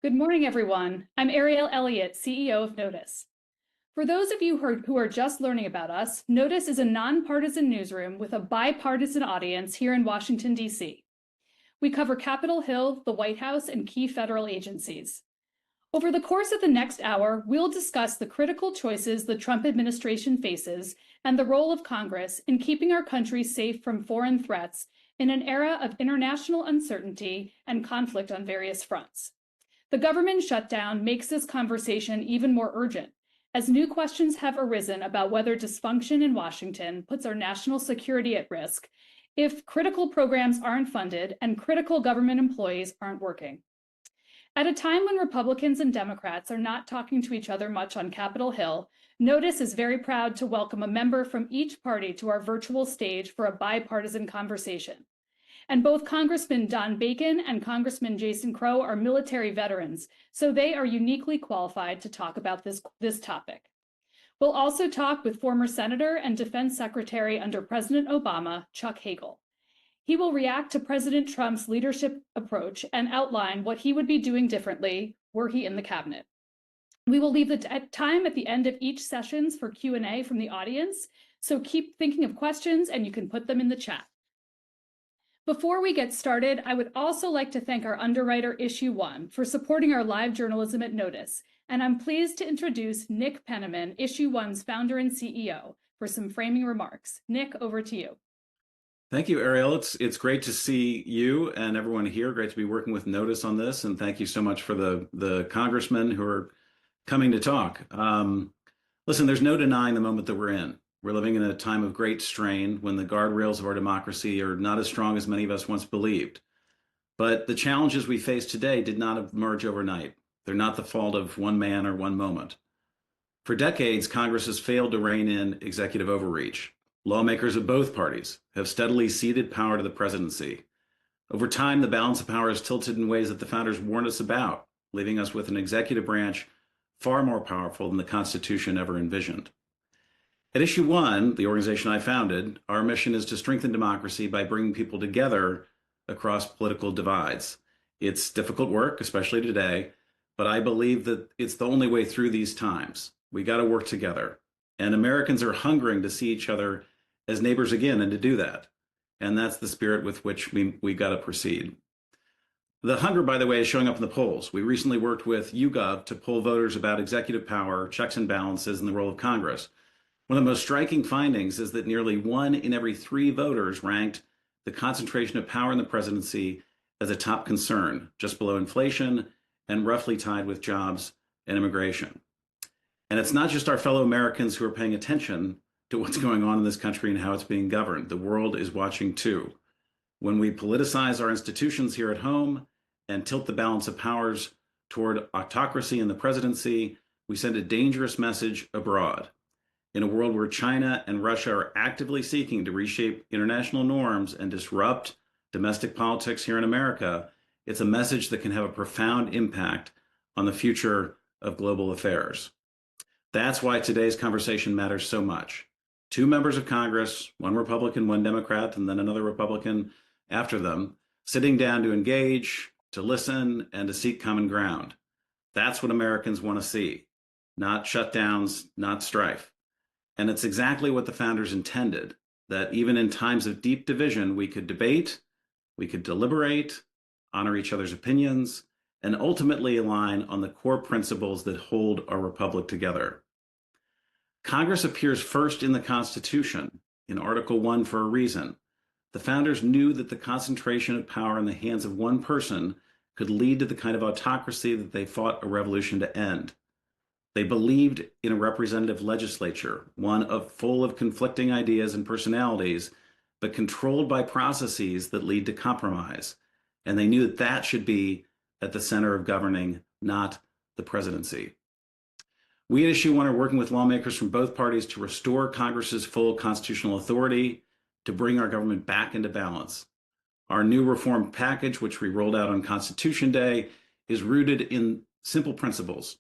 Good morning, everyone. I'm Ariel Elliott, CEO of NOTUS. For those of you who are just learning about us, NOTUS is a nonpartisan newsroom with a bipartisan audience here in Washington, D.C. We cover Capitol Hill, the White House, and key federal agencies. Over the course of the next hour, we'll discuss the critical choices the Trump administration faces and the role of Congress in keeping our country safe from foreign threats in an era of international uncertainty and conflict on various fronts. The government shutdown makes this conversation even more urgent, as new questions have arisen about whether dysfunction in Washington puts our national security at risk if critical programs aren't funded and critical government employees aren't working. At a time when Republicans and Democrats are not talking to each other much on Capitol Hill, NOTUS is very proud to welcome a member from each party to our virtual stage for a bipartisan conversation. And both Congressman Don Bacon and Congressman Jason Crow are military veterans, so they are uniquely qualified to talk about this topic. We'll also talk with former Senator and Defense Secretary under President Obama, Chuck Hagel. He will react to President Trump's leadership approach and outline what he would be doing differently were he in the cabinet. We will leave the time at the end of each sessions for Q&A from the audience, so keep thinking of questions and you can put them in the chat. Before we get started, I would also like to thank our underwriter, Issue One, for supporting our live journalism at NOTUS, and I'm pleased to introduce Nick Penniman, Issue One's founder and CEO, for some framing remarks. Nick, over to you. Thank you, Ariel. It's great to see you and everyone here. Great to be working with NOTUS on this, and thank you so much for the congressmen who are coming to talk. Listen, there's no denying the moment that we're in. We're living in a time of great strain when the guardrails of our democracy are not as strong as many of us once believed. But the challenges we face today did not emerge overnight. They're not the fault of one man or one moment. For decades, Congress has failed to rein in executive overreach. Lawmakers of both parties have steadily ceded power to the presidency. Over time, the balance of power has tilted in ways that the founders warned us about, leaving us with an executive branch far more powerful than the Constitution ever envisioned. At Issue One, the organization I founded, our mission is to strengthen democracy by bringing people together across political divides. It's difficult work, especially today, but I believe that it's the only way through these times. We got to work together. And Americans are hungering to see each other as neighbors again, and to do that. And that's the spirit with which we got to proceed. The hunger, by the way, is showing up in the polls. We recently worked with YouGov to poll voters about executive power, checks and balances, and the role of Congress. One of the most striking findings is that nearly 1 in every 3 voters ranked the concentration of power in the presidency as a top concern, just below inflation and roughly tied with jobs and immigration. And it's not just our fellow Americans who are paying attention to what's going on in this country and how it's being governed. The world is watching too. When we politicize our institutions here at home and tilt the balance of powers toward autocracy in the presidency, we send a dangerous message abroad. In a world where China and Russia are actively seeking to reshape international norms and disrupt domestic politics here in America, it's a message that can have a profound impact on the future of global affairs. That's why today's conversation matters so much. 2 members of Congress, 1 Republican, 1 Democrat, and then another Republican after them, sitting down to engage, to listen, and to seek common ground. That's what Americans want to see, not shutdowns, not strife. And it's exactly what the founders intended, that even in times of deep division, we could debate, we could deliberate, honor each other's opinions, and ultimately align on the core principles that hold our republic together. Congress appears first in the Constitution, in Article 1 for a reason. The founders knew that the concentration of power in the hands of one person could lead to the kind of autocracy that they fought a revolution to end. They believed in a representative legislature, one full of conflicting ideas and personalities, but controlled by processes that lead to compromise. And they knew that that should be at the center of governing, not the presidency. We at Issue One are working with lawmakers from both parties to restore Congress's full constitutional authority, to bring our government back into balance. Our new reform package, which we rolled out on Constitution Day, is rooted in simple principles.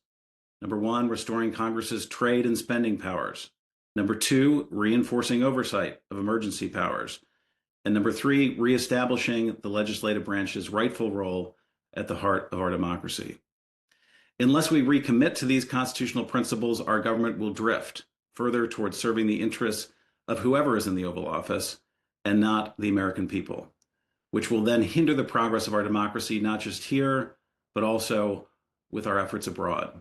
Number 1, restoring Congress's trade and spending powers. Number 2, reinforcing oversight of emergency powers. And number 3, reestablishing the legislative branch's rightful role at the heart of our democracy. Unless we recommit to these constitutional principles, our government will drift further towards serving the interests of whoever is in the Oval Office and not the American people, which will then hinder the progress of our democracy, not just here, but also with our efforts abroad.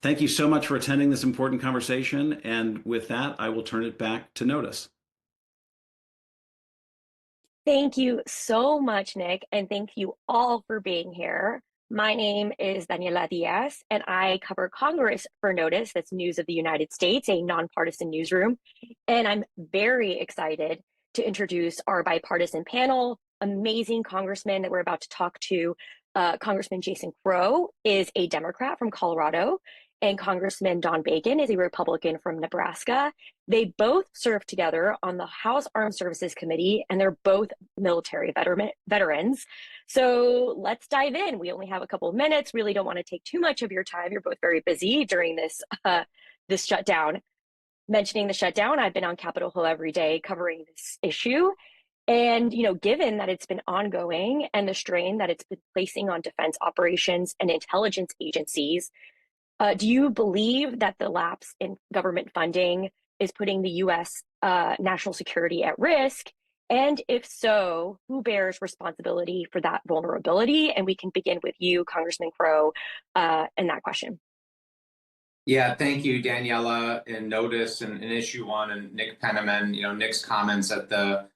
Thank you so much for attending this important conversation. And with that, I will turn it back to NOTUS. Thank you so much, Nick, and thank you all for being here. My name is Daniella Diaz, and I cover Congress for NOTUS, that's News of the United States, a nonpartisan newsroom. And I'm very excited to introduce our bipartisan panel. Amazing congressman that we're about to talk to. Congressman Jason Crow is a Democrat from Colorado, and Congressman Don Bacon is a Republican from Nebraska. They both serve together on the House Armed Services Committee, and they're both military veterans. So let's dive in. We only have a couple of minutes, really don't want to take too much of your time. You're both very busy during this shutdown. Mentioning the shutdown, I've been on Capitol Hill every day covering this issue. And, given that it's been ongoing and the strain that it's been placing on defense operations and intelligence agencies, do you believe that the lapse in government funding is putting the U.S. National security at risk? And if so, who bears responsibility for that vulnerability? And we can begin with you, Congressman Crow, in that question. Yeah, thank you, Daniella, and NOTUS and Issue One, and Nick Penniman. Nick's comments at the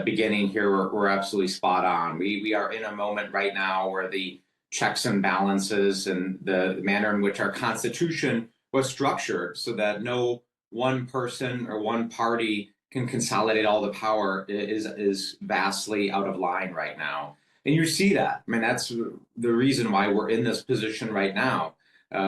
beginning here were absolutely spot on. We are in a moment right now where the checks and balances and the manner in which our Constitution was structured so that no one person or one party can consolidate all the power is vastly out of line right now. And you see that. I mean, that's the reason why we're in this position right now,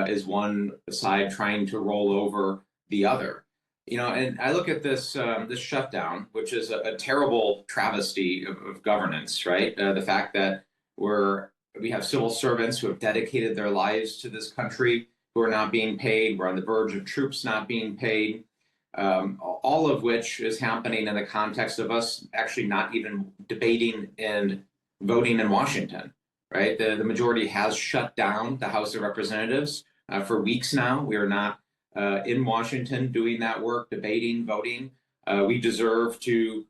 is one side trying to roll over the other. And I look at this shutdown, which is a terrible travesty of governance, right? The fact that we have civil servants who have dedicated their lives to this country who are not being paid. We're on the verge of troops not being paid, all of which is happening in the context of us actually not even debating and voting in Washington, right? The majority has shut down the House of Representatives for weeks now. We are not in Washington doing that work, debating, voting. We deserve to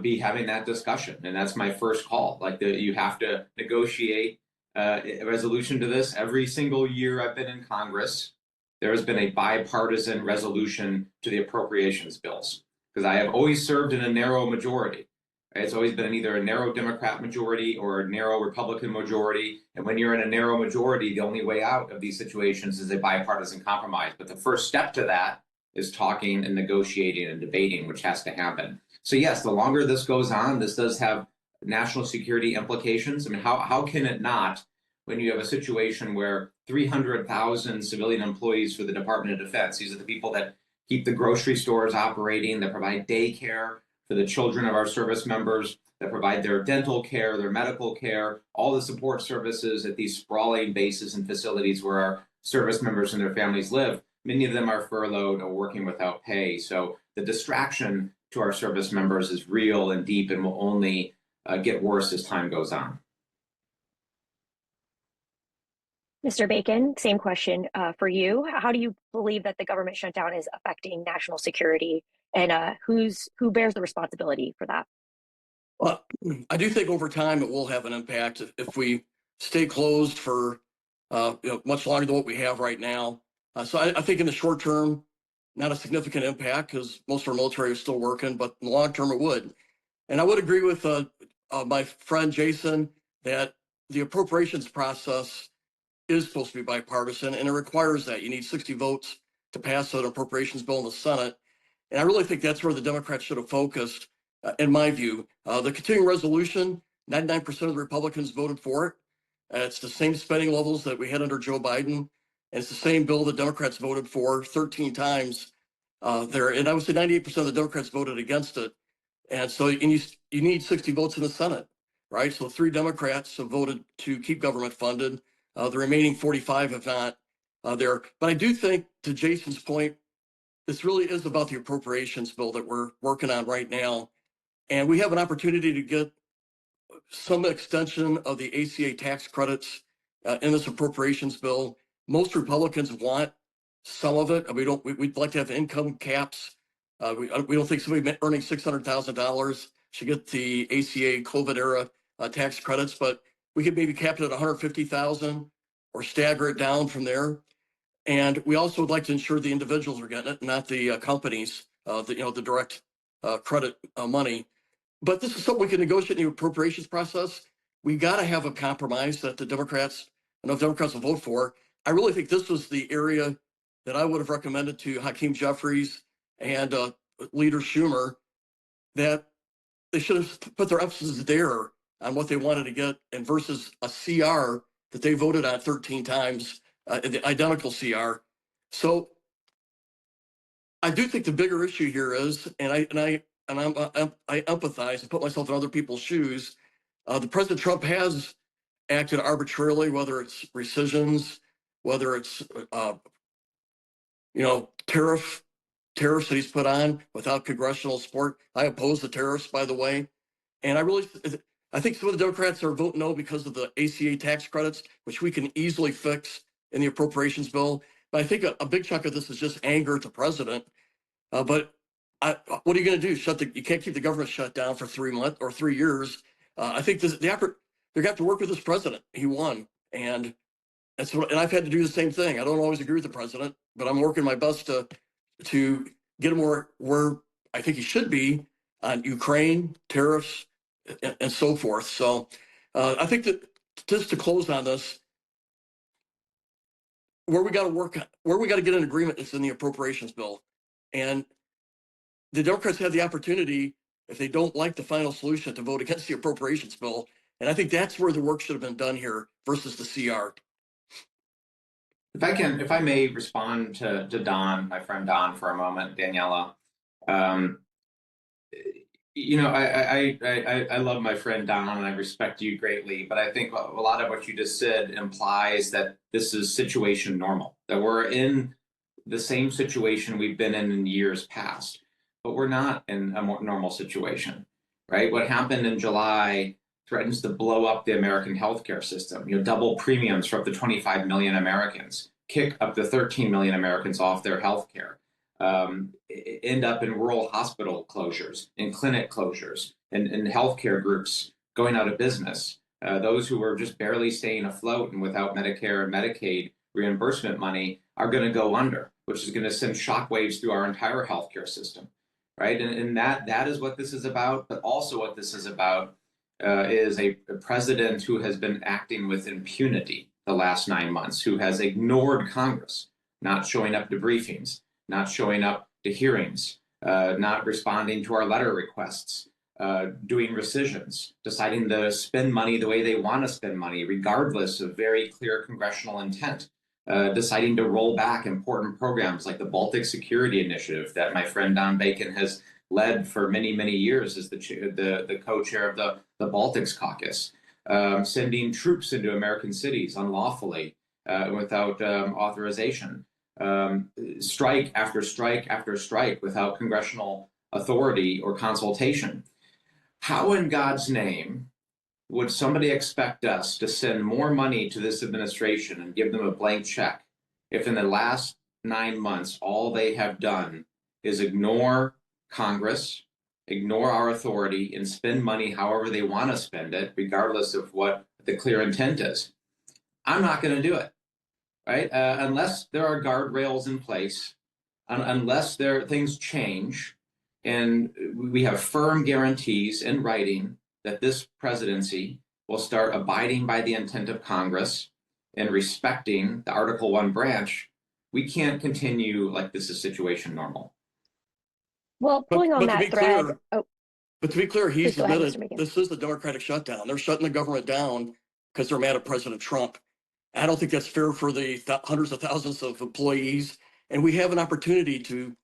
be having that discussion. And that's my first call. You have to negotiate a resolution to this. Every single year I've been in Congress, there has been a bipartisan resolution to the appropriations bills, because I have always served in a narrow majority. Right? It's always been either a narrow Democrat majority or a narrow Republican majority. And when you're in a narrow majority, the only way out of these situations is a bipartisan compromise. But the first step to that is talking and negotiating and debating, which has to happen. So yes, the longer this goes on, this does have national security implications. I mean, how can it not, when you have a situation where 300,000 civilian employees for the Department of Defense, these are the people that keep the grocery stores operating, that provide daycare for the children of our service members, that provide their dental care, their medical care, all the support services at these sprawling bases and facilities where our service members and their families live. Many of them are furloughed or working without pay. So the distraction to our service members is real and deep and will only get worse as time goes on. Mr. Bacon, same question for you. How do you believe that the government shutdown is affecting national security, and who bears the responsibility for that? Well, I do think over time it will have an impact if we stay closed for much longer than what we have right now. So I think in the short term, not a significant impact because most of our military is still working, but in the long term it would. And I would agree with my friend Jason that the appropriations process is supposed to be bipartisan, and it requires that. You need 60 votes to pass an appropriations bill in the Senate. And I really think that's where the Democrats should have focused, in my view. The continuing resolution, 99% of the Republicans voted for it. It's the same spending levels that we had under Joe Biden. And it's the same bill the Democrats voted for 13 times there. And I would say 98% of the Democrats voted against it. And so you need 60 votes in the Senate, right? So 3 Democrats have voted to keep government funded. The remaining 45 have not there. But I do think, to Jason's point, this really is about the appropriations bill that we're working on right now. And we have an opportunity to get some extension of the ACA tax credits in this appropriations bill. Most Republicans want some of it. We'd like to have income caps. We don't think somebody earning $600,000 should get the ACA COVID era tax credits, but we could maybe cap it at 150,000 or stagger it down from there. And we also would like to ensure the individuals are getting it, not the companies, the direct credit money. But this is something we can negotiate in the appropriations process. We got to have a compromise that enough Democrats will vote for. I really think this was the area that I would have recommended to Hakeem Jeffries and Leader Schumer, that they should have put their emphasis there on what they wanted to get, and versus a CR that they voted on 13 times, the identical CR. So I do think the bigger issue here is, and I empathize and put myself in other people's shoes. The President Trump has acted arbitrarily, whether it's rescissions, whether it's tariffs that he's put on without congressional support. I oppose the tariffs, by the way, and I think some of the Democrats are voting no because of the ACA tax credits, which we can easily fix in the appropriations bill. But I think a big chunk of this is just anger at the president. But what are you going to do? You can't keep the government shut down for 3 months or 3 years. I think they're going to have to work with this president. He won, and and I've had to do the same thing. I don't always agree with the president, but I'm working my best to get him where I think he should be on Ukraine, tariffs, and so forth. So I think that, just to close on this, where we got to get an agreement is in the appropriations bill. And the Democrats have the opportunity, if they don't like the final solution, to vote against the appropriations bill. And I think that's where the work should have been done here versus the CR. If I may respond to Don, my friend Don, for a moment, Daniella. I love my friend Don, and I respect you greatly, but I think a lot of what you just said implies that this is situation normal, that we're in the same situation we've been in years past, but we're not in a more normal situation, right? What happened in July threatens to blow up the American healthcare system. Double premiums for up to 25 million Americans, kick up to 13 million Americans off their healthcare, end up in rural hospital closures, in clinic closures, and healthcare groups going out of business. Those who were just barely staying afloat and without Medicare and Medicaid reimbursement money are going to go under, which is going to send shockwaves through our entire healthcare system, right? And that is what this is about. But also what this is about is a president who has been acting with impunity the last 9 months, who has ignored Congress, not showing up to briefings, not showing up to hearings, not responding to our letter requests, doing rescissions, deciding to spend money the way they want to spend money, regardless of very clear congressional intent, deciding to roll back important programs like the Baltic Security Initiative that my friend Don Bacon has led for many, many years as the co-chair of the Baltics Caucus, sending troops into American cities unlawfully without authorization, strike after strike after strike without congressional authority or consultation. How in God's name would somebody expect us to send more money to this administration and give them a blank check if in the last 9 months all they have done is ignore Congress, ignore our authority, and spend money however they want to spend it, regardless of what the clear intent is? I'm not going to do it, right? Unless there are guardrails in place, unless things change, and we have firm guarantees in writing that this presidency will start abiding by the intent of Congress and respecting the Article 1 branch, we can't continue like this is situation normal. Well, pulling on that thread. But to be clear, he's admitted ahead, this is the Democratic shutdown. They're shutting the government down because they're mad at President Trump. I don't think that's fair for the hundreds of thousands of employees. And we have an opportunity to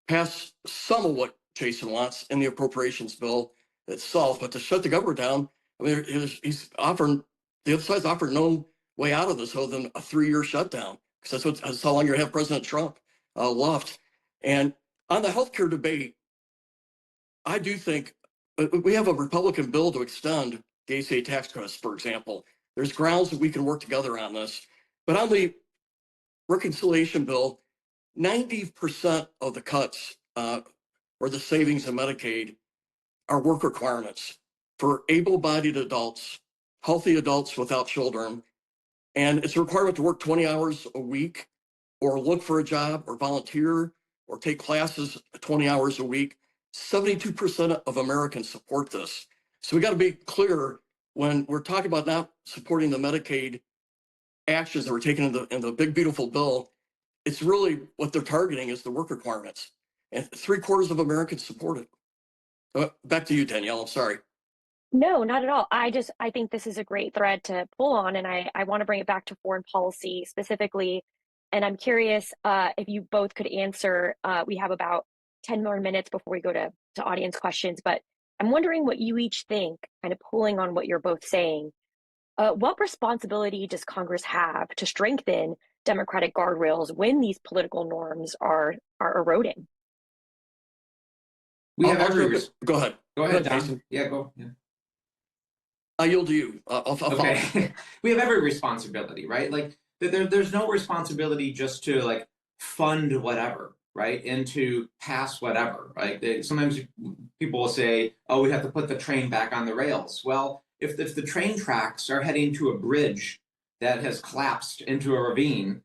pass some of what Jason wants in the appropriations bill itself, but to shut the government down, I mean, the other side's offered no way out of this other than a 3-year shutdown, because that's how long you have President Trump left. And on the healthcare debate, I do think we have a Republican bill to extend the ACA tax credits, for example. There's grounds that we can work together on this. But on the reconciliation bill, 90% of the cuts or the savings in Medicaid are work requirements for able-bodied adults, healthy adults without children. And it's a requirement to work 20 hours a week or look for a job or volunteer or take classes 20 hours a week. 72% of Americans support this. So we got to be clear when we're talking about not supporting the Medicaid actions that were taken in the big, beautiful bill. It's really what they're targeting is the work requirements. And 3/4 of Americans support it. Back to you, Danielle. I'm sorry. No, not at all. I think this is a great thread to pull on, and I want to bring it back to foreign policy specifically. And I'm curious if you both could answer. We have about 10 more minutes before we go to audience questions, but I'm wondering what you each think, kind of pulling on what you're both saying. What responsibility does Congress have to strengthen democratic guardrails when these political norms are eroding? We have Go ahead. Go ahead, Don. Jason. Yeah, go. Yeah. I yield to you. Okay. We have every responsibility, right? Like there's no responsibility just to like fund whatever, right? And to pass whatever, right? Sometimes people will say, oh, we have to put the train back on the rails. Well, if the train tracks are heading to a bridge that has collapsed into a ravine,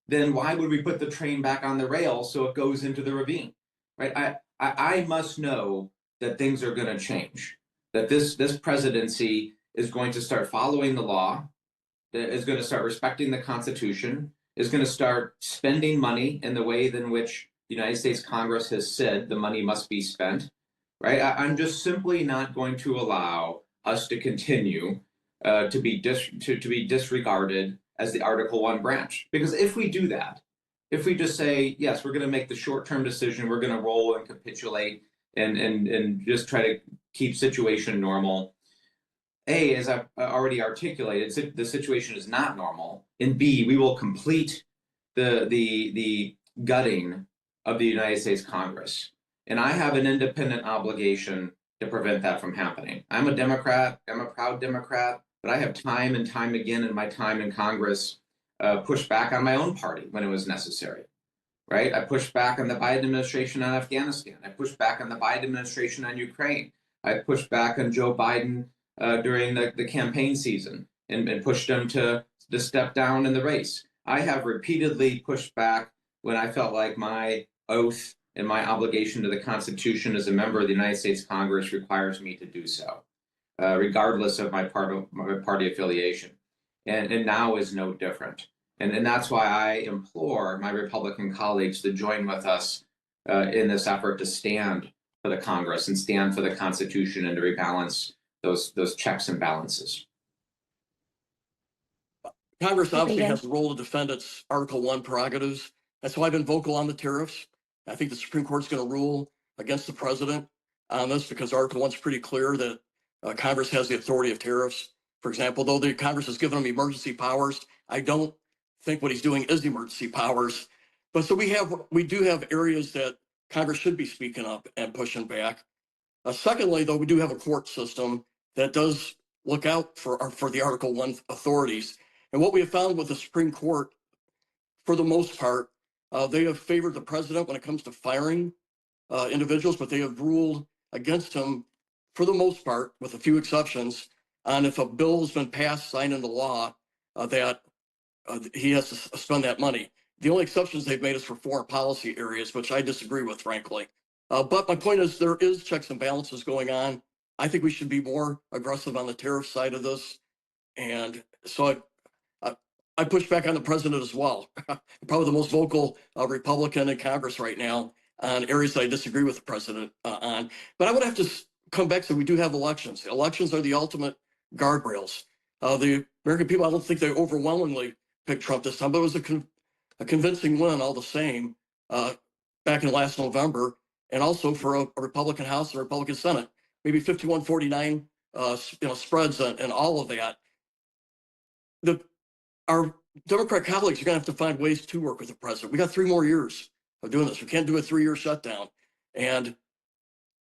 then why would we put the train back on the rails so it goes into the ravine, right? I must know that things are going to change, that this presidency is going to start following the law, that is going to start respecting the Constitution, is going to start spending money in the way in which the United States Congress has said the money must be spent, right? I'm just simply not going to allow us to continue to be disregarded as the Article 1 branch. Because if we do that, if we just say, yes, we're going to make the short-term decision, we're going to roll and capitulate and just try to keep situation normal, A, as I've already articulated, the situation is not normal, and B, we will complete the gutting of the United States Congress. And I have an independent obligation to prevent that from happening. I'm a Democrat, I'm a proud Democrat, but I have time and time again in my time in Congress pushed back on my own party when it was necessary, right? I pushed back on the Biden administration on Afghanistan. I pushed back on the Biden administration on Ukraine. I pushed back on Joe Biden during the campaign season and pushed him to step down in the race. I have repeatedly pushed back when I felt like my oath and my obligation to the Constitution as a member of the United States Congress requires me to do so, regardless of my party affiliation. And now is no different. And that's why I implore my Republican colleagues to join with us in this effort to stand for the Congress and stand for the Constitution and to rebalance those checks and balances. Congress obviously has a role to defend its Article 1 prerogatives. That's why I've been vocal on the tariffs. I think the Supreme Court's going to rule against the president on this because Article 1 is pretty clear that Congress has the authority of tariffs. For example, though the Congress has given him emergency powers, I don't think what he's doing is emergency powers. But so we do have areas that Congress should be speaking up and pushing back. Secondly, though, we do have a court system that does look out for the Article 1 authorities. And what we have found with the Supreme Court, for the most part, they have favored the president when it comes to firing individuals, but they have ruled against him for the most part, with a few exceptions, on if a bill has been passed, signed into law, that he has to spend that money. The only exceptions they've made is for foreign policy areas, which I disagree with, frankly. But my point is there is checks and balances going on. I think we should be more aggressive on the tariff side of this. And so I push back on the president as well. Probably the most vocal Republican in Congress right now on areas that I disagree with the president on. But I would have to come back to we do have elections. Elections are the ultimate guardrails. The American people, I don't think they overwhelmingly picked Trump this time, but it was a convincing win all the same back in last November, and also for a Republican House and a Republican Senate, maybe 51-49 spreads and all of that. Our Democrat colleagues are going to have to find ways to work with the president. We got 3 more years of doing this. We can't do a 3-year shutdown. And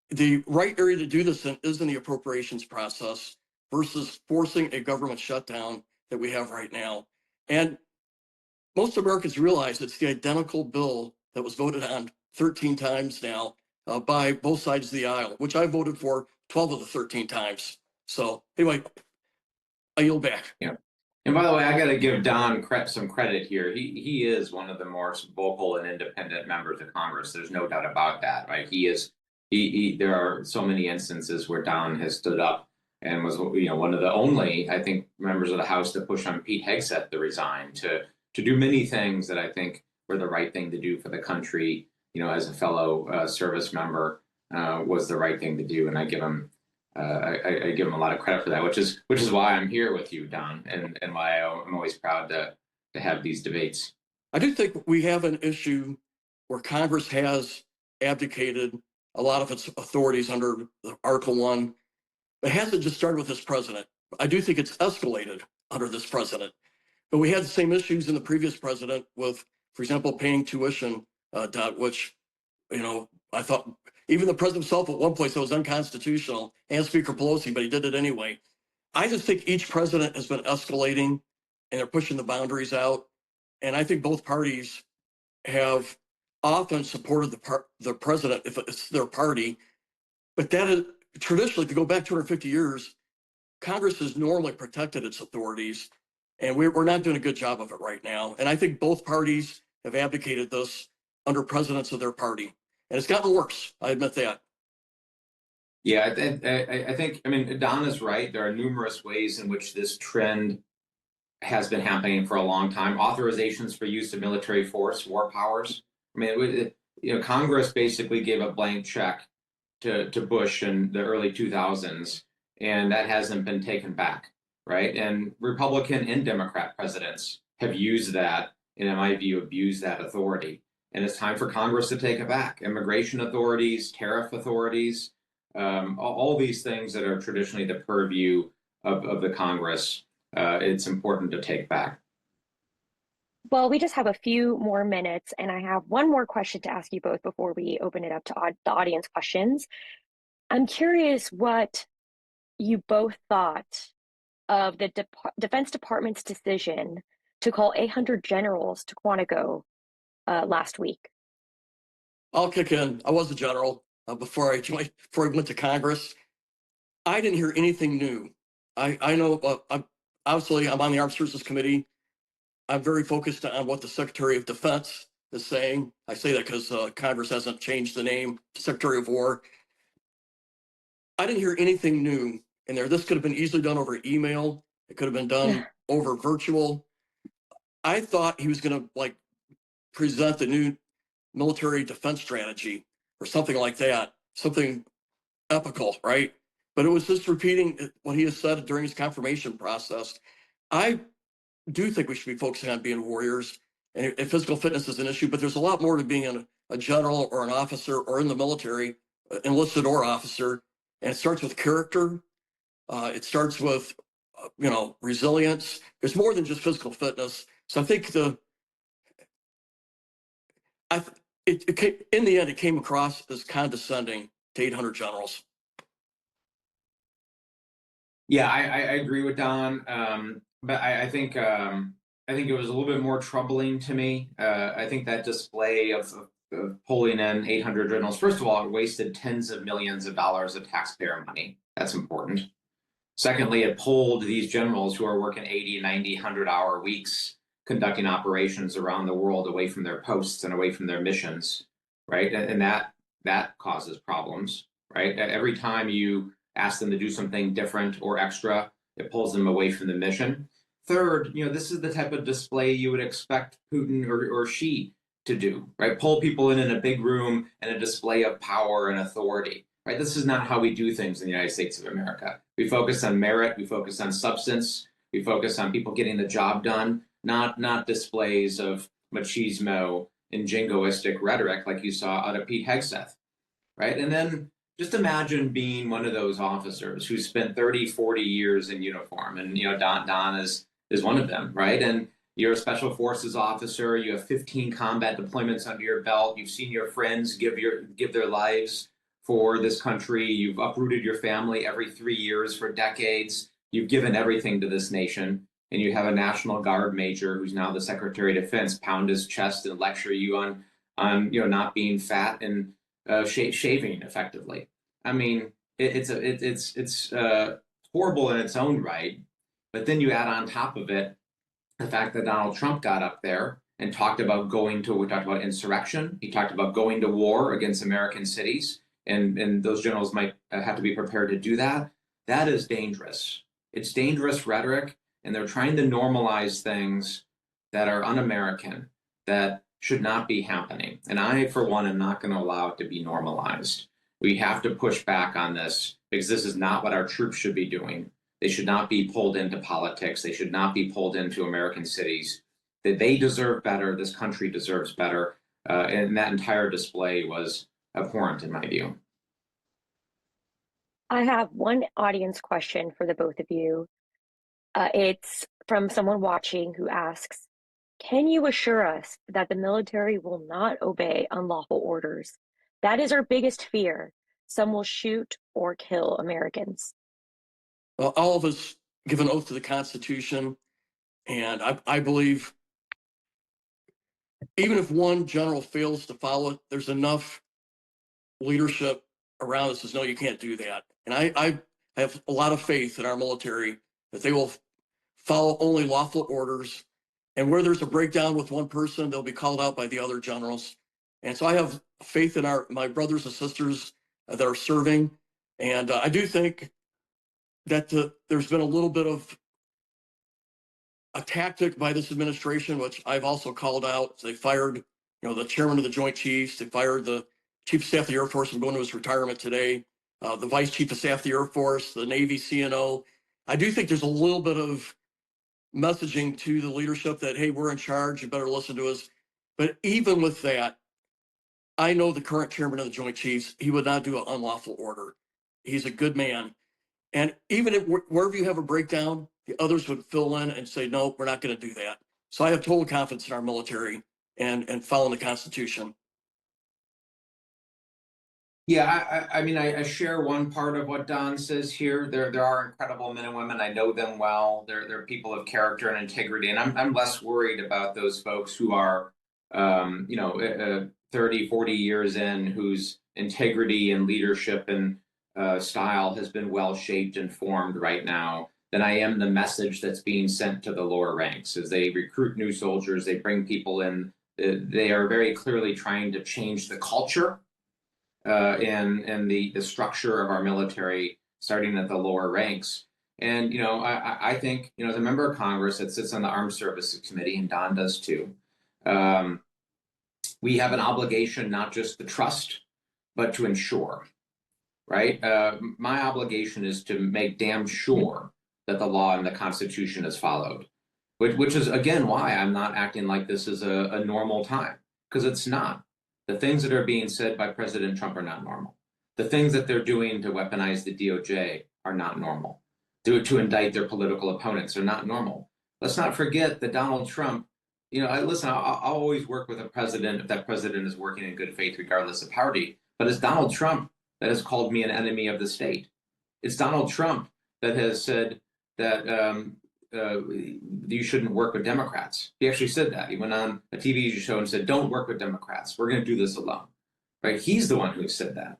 the right area to do this in is in the appropriations process versus forcing a government shutdown that we have right now. And most Americans realize it's the identical bill that was voted on 13 times now by both sides of the aisle, which I voted for 12 of the 13 times. So anyway, I yield back. Yeah. And by the way, I got to give Don some credit here. He is one of the most vocal and independent members of Congress. There's no doubt about that, right? He is. There are so many instances where Don has stood up and was, one of the only, I think, members of the House to push on Pete Hegseth to resign, to do many things that I think were the right thing to do for the country. As a fellow service member, was the right thing to do, and I give him. I give him a lot of credit for that, which is why I'm here with you, Don, and why I'm always proud to have these debates. I do think we have an issue where Congress has abdicated a lot of its authorities under Article 1. It hasn't just started with this president. I do think it's escalated under this president. But we had the same issues in the previous president with, for example, paying tuition debt, which, I thought even the president himself at one point said it was unconstitutional, and Speaker Pelosi, but he did it anyway. I just think each president has been escalating and they're pushing the boundaries out. And I think both parties have often supported the president if it's their party. But that is traditionally, to go back 250 years, Congress has normally protected its authorities, and we're not doing a good job of it right now. And I think both parties have abdicated this under presidents of their party. And it's gotten worse. I admit that. Yeah, I think, Don is right. There are numerous ways in which this trend has been happening for a long time. Authorizations for use of military force, war powers. Congress basically gave a blank check to Bush in the early 2000s, and that hasn't been taken back, right? And Republican and Democrat presidents have used that, and in my view, abused that authority. And it's time for Congress to take it back. Immigration authorities, tariff authorities, all these things that are traditionally the purview of the Congress, it's important to take back. Well, we just have a few more minutes, and I have one more question to ask you both before we open it up to the audience questions. I'm curious what you both thought of the Defense Department's decision to call 800 generals to Quantico last week. I'll kick in. I was a general before I went to Congress. I didn't hear anything new. I know, obviously, I'm on the Armed Services Committee. I'm very focused on what the Secretary of Defense is saying. I say that because Congress hasn't changed the name to Secretary of War. I didn't hear anything new in there. This could have been easily done over email. It could have been done over virtual. I thought he was going to present the new military defense strategy or something like that, something epical, right? But it was just repeating what he has said during his confirmation process. I do think we should be focusing on being warriors, and physical fitness is an issue, but there's a lot more to being a general or an officer or in the military, enlisted or officer. And it starts with character. It starts with, resilience. There's more than just physical fitness. So I think in the end, it came across as condescending to 800 generals. Yeah, I agree with Don, but I think it was a little bit more troubling to me. I think that display of pulling in 800 generals, first of all, it wasted tens of millions of dollars of taxpayer money. That's important. Secondly, it pulled these generals who are working 80, 90, 100-hour weeks conducting operations around the world away from their posts and away from their missions, right? And that causes problems, right? Every time you ask them to do something different or extra, it pulls them away from the mission. Third, this is the type of display you would expect Putin or Xi to do, right? Pull people in a big room and a display of power and authority, right? This is not how we do things in the United States of America. We focus on merit, we focus on substance, we focus on people getting the job done, not displays of machismo and jingoistic rhetoric like you saw out of Pete Hegseth, right? And then just imagine being one of those officers who spent 30, 40 years in uniform, and Don is one of them, right? And you're a special forces officer, you have 15 combat deployments under your belt, you've seen your friends give their lives for this country, you've uprooted your family every 3 years for decades, you've given everything to this nation, and you have a National Guard major who's now the Secretary of Defense pound his chest and lecture you on not being fat and shaving effectively. I mean, it's horrible in its own right, but then you add on top of it the fact that Donald Trump got up there and talked about we talked about insurrection. He talked about going to war against American cities, and those generals might have to be prepared to do that. That is dangerous. It's dangerous rhetoric, and they're trying to normalize things that are un-American, that should not be happening. And I, for one, am not going to allow it to be normalized. We have to push back on this because this is not what our troops should be doing. They should not be pulled into politics. They should not be pulled into American cities. That they deserve better. This country deserves better. And that entire display was abhorrent in my view. I have one audience question for the both of you. It's from someone watching who asks, can you assure us that the military will not obey unlawful orders? That is our biggest fear. Some will shoot or kill Americans. Well, all of us give an oath to the Constitution, and I believe even if one general fails to follow it, there's enough leadership around us that says, no, you can't do that. And I have a lot of faith in our military that they will follow only lawful orders. And where there's a breakdown with one person, they'll be called out by the other generals. And so I have faith in my brothers and sisters that are serving. And I do think that there's been a little bit of a tactic by this administration, which I've also called out. They fired, the chairman of the Joint Chiefs. They fired the Chief of Staff of the Air Force. I'm going to his retirement today. The Vice Chief of Staff of the Air Force, the Navy CNO. I do think there's a little bit of messaging to the leadership that, hey, we're in charge. You better listen to us. But even with that, I know the current chairman of the Joint Chiefs, he would not do an unlawful order. He's a good man. And even if wherever you have a breakdown, the others would fill in and say, no, we're not going to do that. So I have total confidence in our military and following the Constitution. Yeah, I mean, I share one part of what Don says here. There are incredible men and women. I know them well. They're people of character and integrity, and I'm less worried about those folks who are, 30, 40 years in, whose integrity and leadership and style has been well shaped and formed right now, than I am the message that's being sent to the lower ranks as they recruit new soldiers. They bring people in. They are very clearly trying to change the culture. And the structure of our military, starting at the lower ranks. And, I think, as a member of Congress that sits on the Armed Services Committee, and Don does too, we have an obligation not just to trust, but to ensure, right? My obligation is to make damn sure that the law and the Constitution is followed, which is, again, why I'm not acting like this is a normal time, because it's not. The things that are being said by President Trump are not normal. The things that they're doing to weaponize the DOJ are not normal. To indict their political opponents are not normal. Let's not forget that Donald Trump, I'll always work with a president if that president is working in good faith, regardless of party. But it's Donald Trump that has called me an enemy of the state. It's Donald Trump that has said that you shouldn't work with Democrats. He actually said that. He went on a TV show and said, don't work with Democrats. We're going to do this alone, right? He's the one who said that,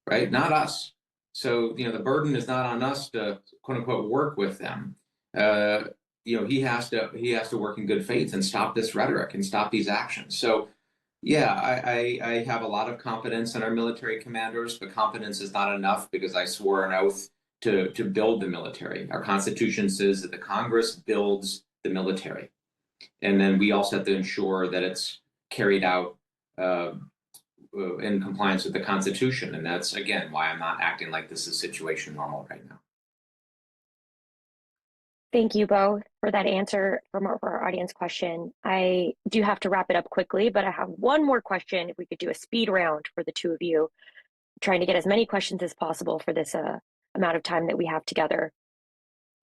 right? Not us. So, the burden is not on us to, quote unquote, work with them. He has to work in good faith and stop this rhetoric and stop these actions. So, yeah, I have a lot of confidence in our military commanders, but confidence is not enough because I swore an oath to build the military. Our Constitution says that the Congress builds the military. And then we also have to ensure that it's carried out in compliance with the Constitution. And that's, again, why I'm not acting like this is situation normal right now. Thank you both for that answer for our audience question. I do have to wrap it up quickly, but I have one more question. If we could do a speed round for the two of you, trying to get as many questions as possible for this amount of time that we have together.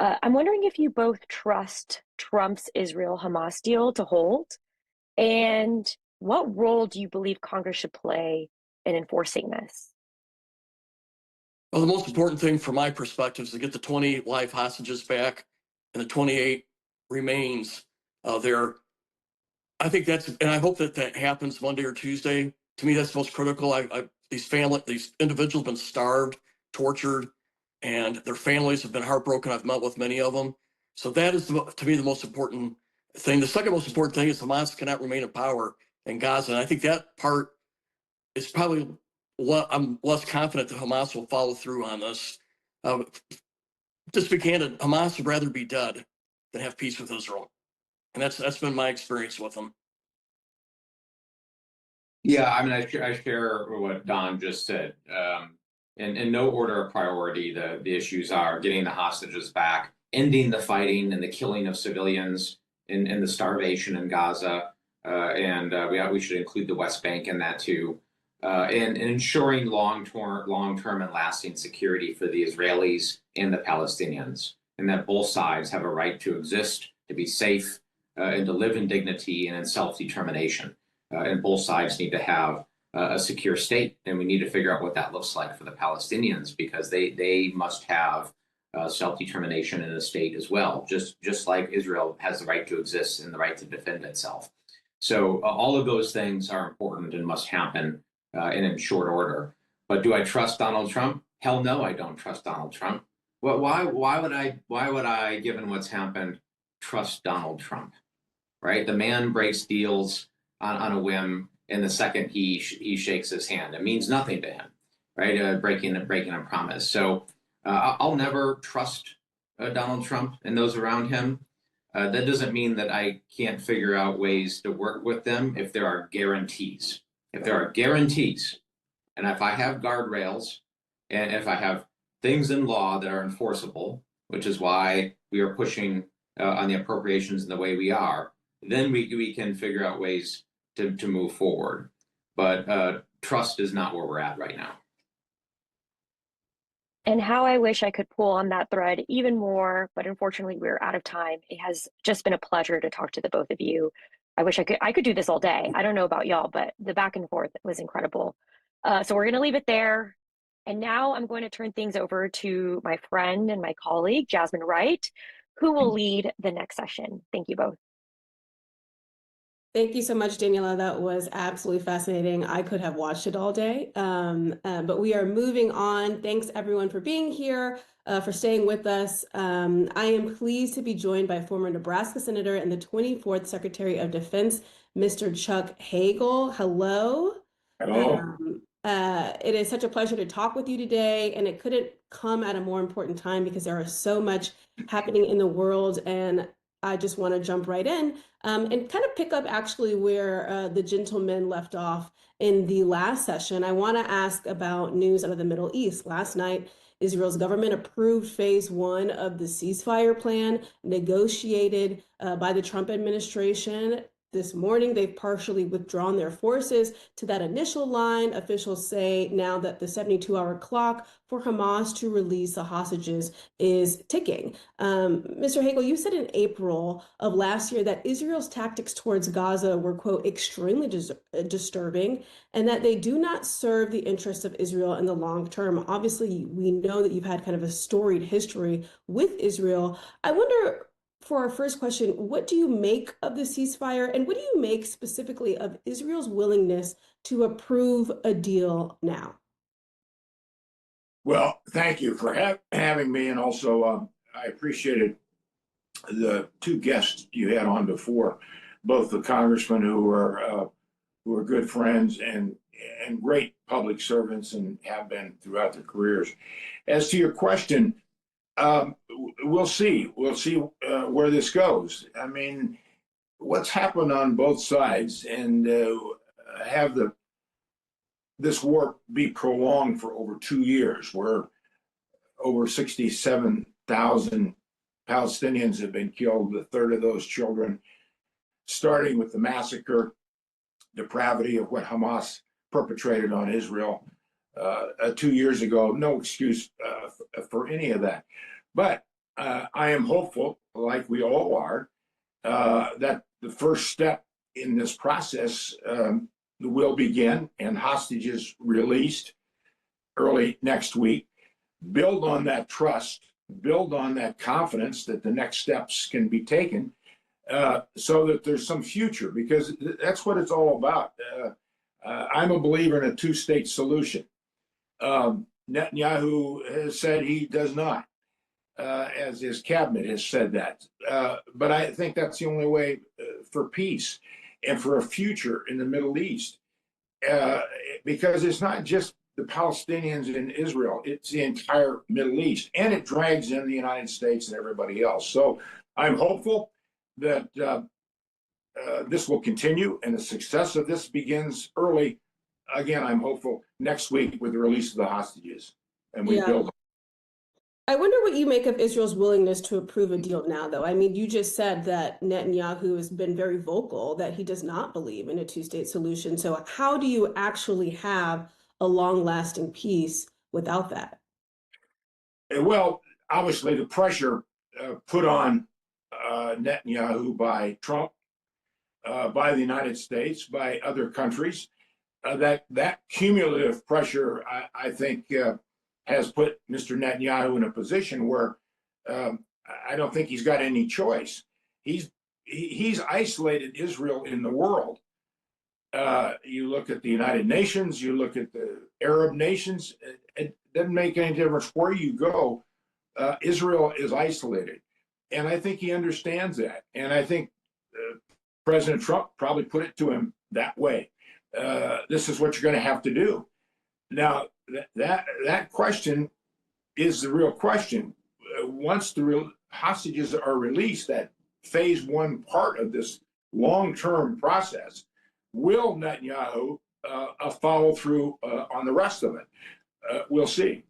I'm wondering if you both trust Trump's Israel-Hamas deal to hold, and what role do you believe Congress should play in enforcing this? Well, the most important thing from my perspective is to get the 20 live hostages back and the 28 remains there. I think and I hope that happens Monday or Tuesday. To me, that's most critical. These individuals have been starved, tortured, and their families have been heartbroken. I've met with many of them. So that is, to me, the most important thing. The second most important thing is Hamas cannot remain in power in Gaza. And I think that part is probably what I'm less confident that Hamas will follow through on this. Just to be candid, Hamas would rather be dead than have peace with Israel. And that's been my experience with them. Yeah, I mean, I share what Don just said. In no order of priority, the issues are getting the hostages back, ending the fighting and the killing of civilians, and the starvation in Gaza, and we should include the West Bank in that too, and ensuring long-term and lasting security for the Israelis and the Palestinians, and that both sides have a right to exist, to be safe, and to live in dignity and in self-determination. And both sides need to have a secure state, and we need to figure out what that looks like for the Palestinians, because they must have self-determination in a state as well, just like Israel has the right to exist and the right to defend itself. So all of those things are important and must happen in short order. But do I trust Donald Trump? Hell no, I don't trust Donald Trump. Well, why would I, given what's happened, trust Donald Trump? Right? The man breaks deals on a whim, and the second he shakes his hand, it means nothing to him, right? Breaking a promise. So I'll never trust Donald Trump and those around him. That doesn't mean that I can't figure out ways to work with them if there are guarantees. If there are guarantees, and if I have guardrails, and if I have things in law that are enforceable, which is why we are pushing on the appropriations in the way we are, then we can figure out ways to move forward. But trust is not where we're at right now. And how I wish I could pull on that thread even more, but unfortunately we're out of time. It has just been a pleasure to talk to the both of you. I wish I could do this all day. I don't know about y'all, but the back and forth was incredible. So we're gonna leave it there. And now I'm going to turn things over to my friend and my colleague, Jasmine Wright, who will lead the next session. Thank you both. Thank you so much, Daniela. That was absolutely fascinating. I could have watched it all day, but we are moving on. Thanks everyone for being here, for staying with us. I am pleased to be joined by former Nebraska Senator and the 24th Secretary of Defense, Mr. Chuck Hagel. Hello. Hello. It is such a pleasure to talk with you today, and it couldn't come at a more important time because there is so much happening in the world, and I just want to jump right in and kind of pick up actually where the gentleman left off in the last session. I want to ask about news out of the Middle East. Last night, Israel's government approved phase 1 of the ceasefire plan negotiated by the Trump administration. This morning, they've partially withdrawn their forces to that initial line. Officials say now that the 72-hour clock for Hamas to release the hostages is ticking. Mr. Hagel, you said in April of last year that Israel's tactics towards Gaza were, quote, extremely disturbing, and that they do not serve the interests of Israel in the long term. Obviously, we know that you've had kind of a storied history with Israel. I wonder, for our first question, what do you make of the ceasefire, and what do you make specifically of Israel's willingness to approve a deal now? Well, thank you for having me, and also I appreciated the two guests you had on before, both the congressmen who are good friends and great public servants and have been throughout their careers. As to your question, we'll see. We'll see where this goes. I mean, what's happened on both sides, and have this war be prolonged for over 2 years, where over 67,000 Palestinians have been killed, a third of those children, starting with the massacre, depravity of what Hamas perpetrated on Israel 2 years ago. No excuse for any of that. But I am hopeful, like we all are, that the first step in this process will begin and hostages released early next week. Build on that trust, build on that confidence that the next steps can be taken, so that there's some future, because that's what it's all about. I'm a believer in a two-state solution. Netanyahu has said he does not, as his cabinet has said that. But I think that's the only way for peace and for a future in the Middle East, because it's not just the Palestinians in Israel, it's the entire Middle East, and it drags in the United States and everybody else. So I'm hopeful that this will continue and the success of this begins early. Again, I'm hopeful next week with the release of the hostages, and we build. I wonder what you make of Israel's willingness to approve a deal now, though. I mean, you just said that Netanyahu has been very vocal that he does not believe in a two-state solution. So how do you actually have a long-lasting peace without that? Well, obviously, the pressure put on Netanyahu by Trump, by the United States, by other countries, that cumulative pressure, I think, has put Mr. Netanyahu in a position where I don't think he's got any choice. He's isolated Israel in the world. You look at the United Nations, you look at the Arab nations, it doesn't make any difference where you go. Israel is isolated. And I think he understands that. And I think President Trump probably put it to him that way. This is what you're going to have to do. Now, that question is the real question. Once the real hostages are released, that phase one part of this long-term process, will Netanyahu follow through on the rest of it? We'll see.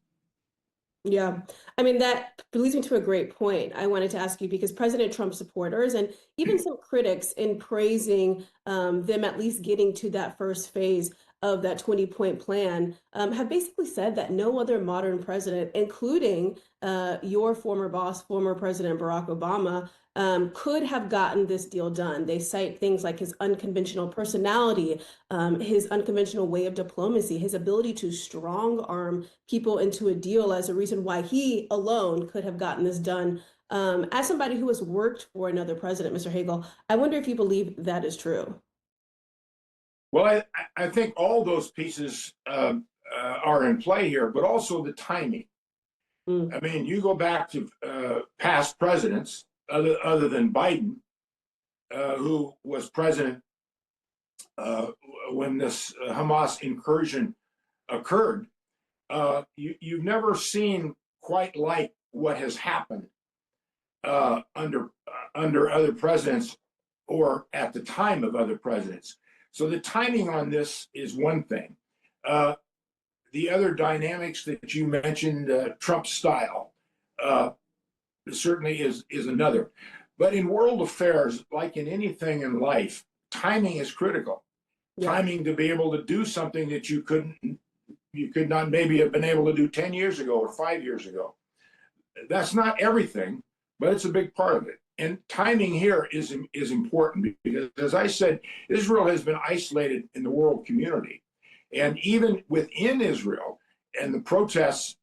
Yeah, I mean, that leads me to a great point. I wanted to ask you, because President Trump supporters and even some critics in praising them at least getting to that first phase of that 20-point plan have basically said that no other modern president, including your former boss, former President Barack Obama, could have gotten this deal done. They cite things like his unconventional personality, his unconventional way of diplomacy, his ability to strong arm people into a deal as a reason why he alone could have gotten this done. As somebody who has worked for another president, Mr. Hagel, I wonder if you believe that is true. Well, I think all those pieces are in play here, but also the timing. I mean, you go back to past presidents, other than Biden, who was president when this Hamas incursion occurred. You've never seen quite like what has happened under other presidents or at the time of other presidents. So the timing on this is one thing. The other dynamics that you mentioned, Trump style, certainly is another. But in world affairs, like in anything in life, timing is critical. Yeah. Timing to be able to do something that you could not maybe have been able to do 10 years ago or 5 years ago. That's not everything, but it's a big part of it. And timing here is important because, as I said, Israel has been isolated in the world community. And even within Israel and the protests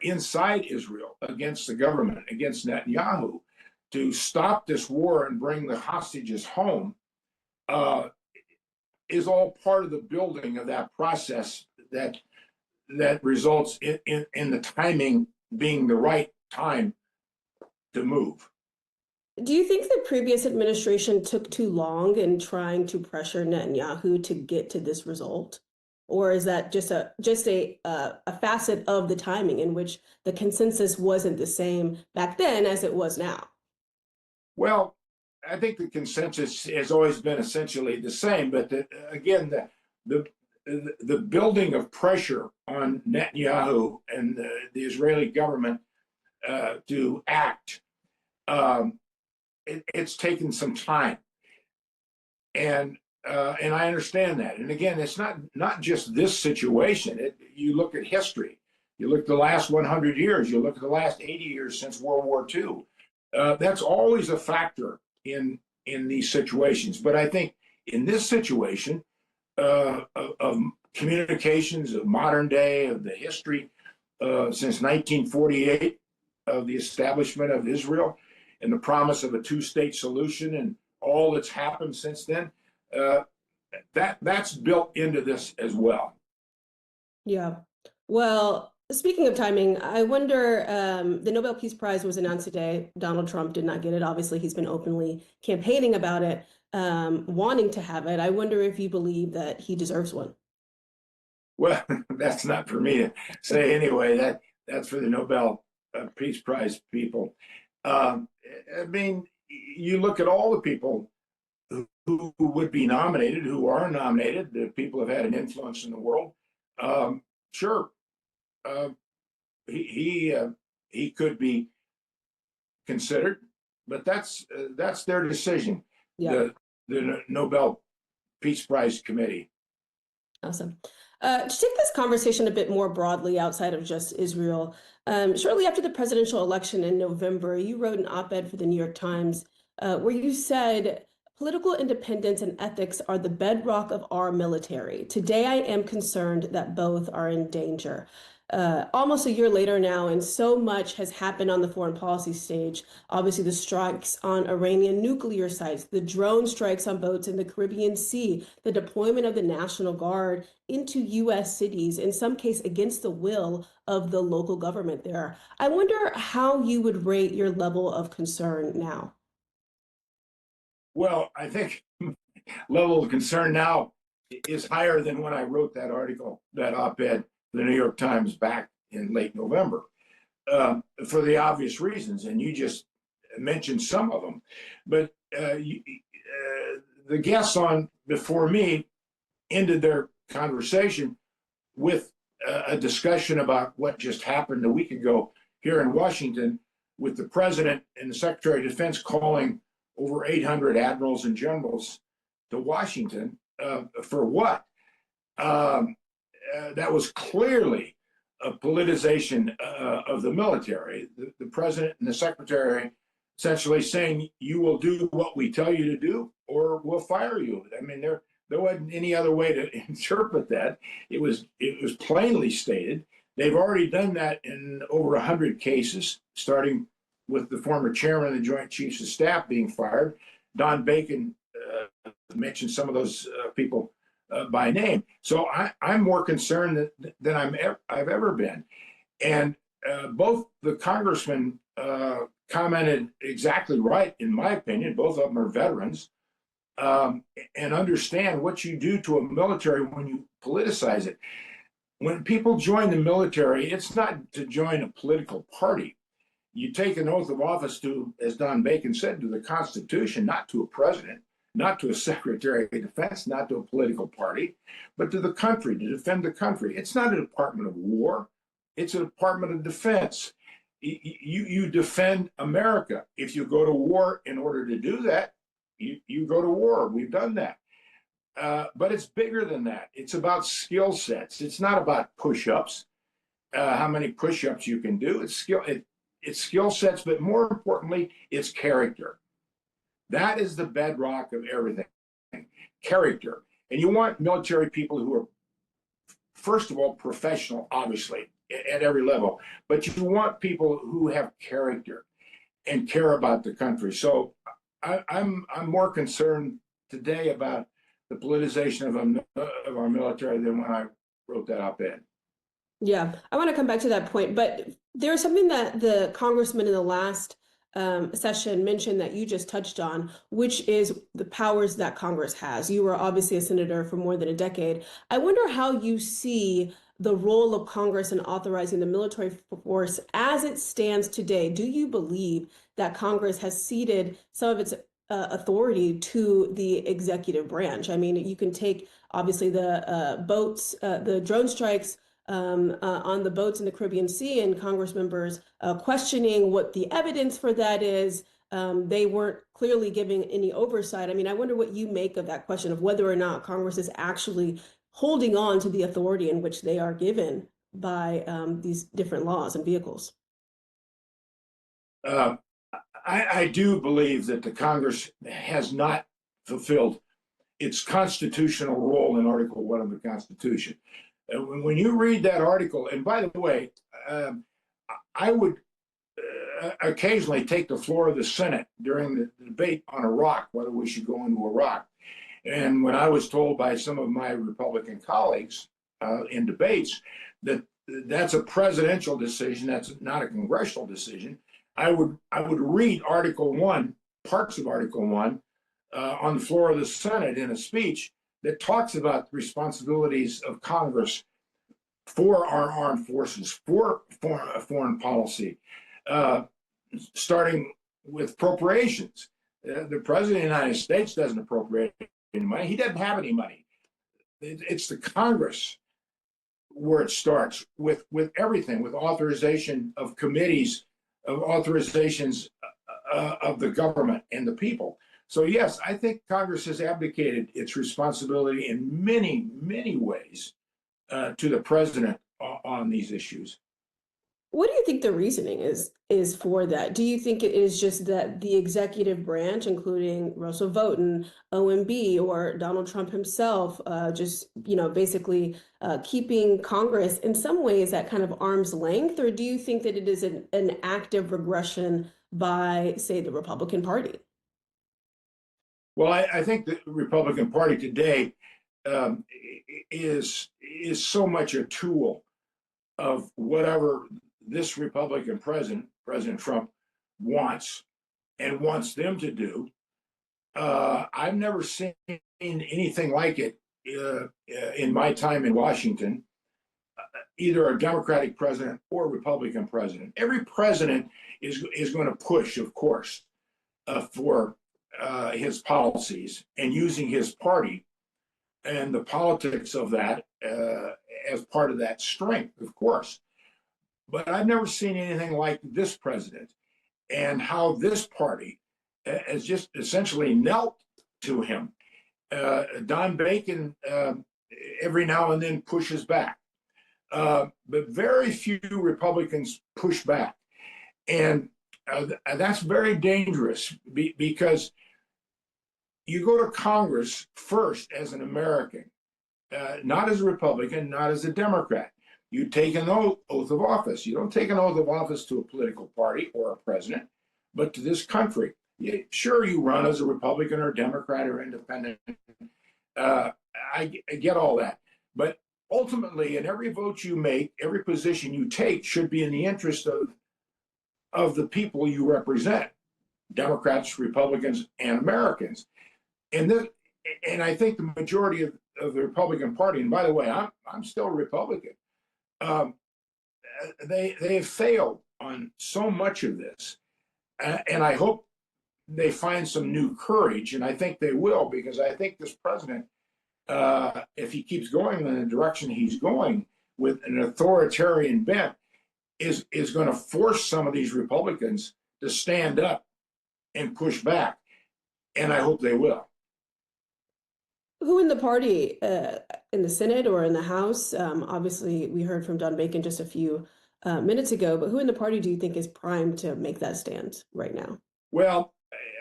inside Israel against the government, against Netanyahu, to stop this war and bring the hostages home is all part of the building of that process that results in the timing being the right time to move. Do you think the previous administration took too long in trying to pressure Netanyahu to get to this result? Or is that just a facet of the timing in which the consensus wasn't the same back then as it was now? Well, I think the consensus has always been essentially the same, but again, the building of pressure on Netanyahu and the Israeli government to act, it's taken some time, and I understand that. And again, it's not just this situation. You look at history. You look at the last 100 years. You look at the last 80 years since World War II. That's always a factor in these situations. But I think in this situation of communications of modern day, of the history since 1948, of the establishment of Israel and the promise of a two-state solution and all that's happened since then, that's built into this as well. Yeah. Well, speaking of timing, I wonder, the Nobel Peace Prize was announced today. Donald Trump did not get it. Obviously, he's been openly campaigning about it, wanting to have it. I wonder if you believe that he deserves one. Well, that's not for me to say anyway. That's for the Nobel Peace Prize people. I mean, you look at all the people who would be nominated, who are nominated, the people have had an influence in the world. Sure, he could be considered, but that's their decision. Yeah. The Nobel Peace Prize Committee. Awesome. To take this conversation a bit more broadly outside of just Israel, shortly after the presidential election in November, you wrote an op-ed for the New York Times where you said, political independence and ethics are the bedrock of our military. Today, I am concerned that both are in danger. Almost a year later now, and so much has happened on the foreign policy stage. Obviously, the strikes on Iranian nuclear sites, the drone strikes on boats in the Caribbean Sea, the deployment of the National Guard into U.S. cities, in some case against the will of the local government there. I wonder how you would rate your level of concern now. Well, I think level of concern now is higher than when I wrote that article, that op-ed, the New York Times back in late November, for the obvious reasons, and you just mentioned some of them. But the guests on before me ended their conversation with a discussion about what just happened a week ago here in Washington, with the president and the Secretary of Defense calling over 800 admirals and generals to Washington for what? That was clearly a politicization of the military. The president and the secretary essentially saying, you will do what we tell you to do or we'll fire you. I mean, there wasn't any other way to interpret that. It was plainly stated. They've already done that in over 100 cases, starting with the former chairman of the Joint Chiefs of Staff being fired. Don Bacon mentioned some of those people by name. So I'm more concerned than I've ever been. And both the congressmen commented exactly right, in my opinion. Both of them are veterans and understand what you do to a military when you politicize it. When people join the military, it's not to join a political party. You take an oath of office to, as Don Bacon said, to the Constitution, not to a president, not to a Secretary of Defense, not to a political party, but to the country, to defend the country. It's not a Department of War. It's a Department of Defense. You defend America. If you go to war in order to do that, you go to war. We've done that. But it's bigger than that. It's about skill sets. It's not about push-ups, how many push-ups you can do. It's skill sets, but more importantly, it's character. That is the bedrock of everything, character. And you want military people who are, first of all, professional, obviously, at every level, but you want people who have character and care about the country. So I'm more concerned today about the politicization of our military than when I wrote that op-ed. Yeah, I want to come back to that point, but there's something that the congressman in the last session mentioned that you just touched on, which is the powers that Congress has. You were obviously a senator for more than a decade. I wonder how you see the role of Congress in authorizing the military force as it stands today. Do you believe that Congress has ceded some of its authority to the executive branch? I mean, you can take obviously the boats, the drone strikes on the boats in the Caribbean Sea, and Congress members questioning what the evidence for that is. They weren't clearly giving any oversight. I mean, I wonder what you make of that question of whether or not Congress is actually holding on to the authority in which they are given by these different laws and vehicles. I do believe that the Congress has not fulfilled its constitutional role in Article 1 of the Constitution. When you read that article, and by the way, I would occasionally take the floor of the Senate during the debate on Iraq, whether we should go into Iraq. And when I was told by some of my Republican colleagues in debates that that's a presidential decision, that's not a congressional decision, I would read Article 1, parts of Article 1, on the floor of the Senate in a speech that talks about the responsibilities of Congress for our armed forces, for foreign policy, starting with appropriations. The President of the United States doesn't appropriate any money. He doesn't have any money. It's the Congress where it starts with everything, with authorization of committees, of authorizations of the government and the people. So yes, I think Congress has abdicated its responsibility in many, many ways to the president on these issues. What do you think the reasoning is for that? Do you think it is just that the executive branch, including Russell Voten, OMB, or Donald Trump himself, just basically keeping Congress in some ways at kind of arm's length, or do you think that it is an active regression by, say, the Republican Party? Well, I think the Republican Party today is so much a tool of whatever this Republican president, President Trump, wants them to do. I've never seen anything like it in my time in Washington, either a Democratic president or a Republican president. Every president is going to push, of course, for his policies and using his party and the politics of that as part of that strength, of course. But I've never seen anything like this president and how this party has just essentially knelt to him. Don Bacon every now and then pushes back, but very few Republicans push back. And that's very dangerous because you go to Congress first as an American, not as a Republican, not as a Democrat. You take an oath of office. You don't take an oath of office to a political party or a president, but to this country. Sure, you run as a Republican or Democrat or independent. I get all that. But ultimately, in every vote you make, every position you take should be in the interest of the people you represent, Democrats, Republicans, and Americans. And I think the majority of the Republican Party, and by the way, I'm still a Republican, they have failed on so much of this. And I hope they find some new courage, and I think they will, because I think this president, if he keeps going in the direction he's going with an authoritarian bent, is going to force some of these Republicans to stand up and push back. And I hope they will. Who in the party, in the Senate or in the House? Obviously, we heard from Don Bacon just a few minutes ago, but who in the party do you think is primed to make that stand right now? Well,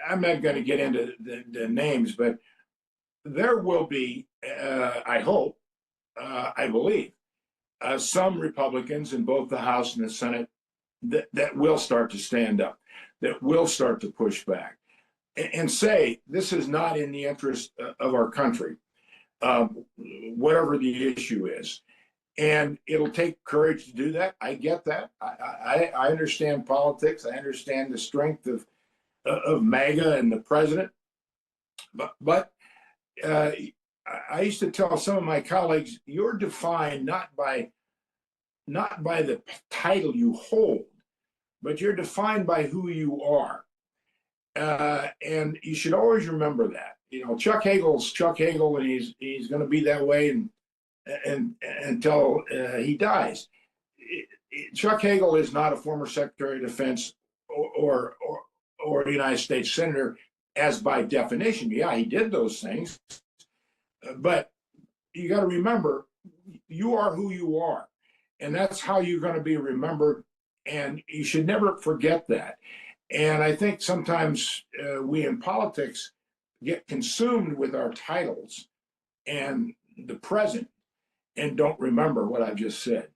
I'm not going to get into the names, but there will be, I hope, I believe, some Republicans in both the House and the Senate that will start to stand up, that will start to push back and say, this is not in the interest of our country, whatever the issue is. And it'll take courage to do that. I get that. I understand politics. I understand the strength of MAGA and the president. But I used to tell some of my colleagues, you're defined not by the title you hold, but you're defined by who you are. And you should always remember that. Chuck Hagel's Chuck Hagel, and he's going to be that way and until he dies. Chuck Hagel is not a former Secretary of Defense or a United States Senator, as by definition. Yeah, he did those things, but you got to remember, you are who you are, and that's how you're going to be remembered. And you should never forget that. And I think sometimes we in politics get consumed with our titles and the present and don't remember what I just said.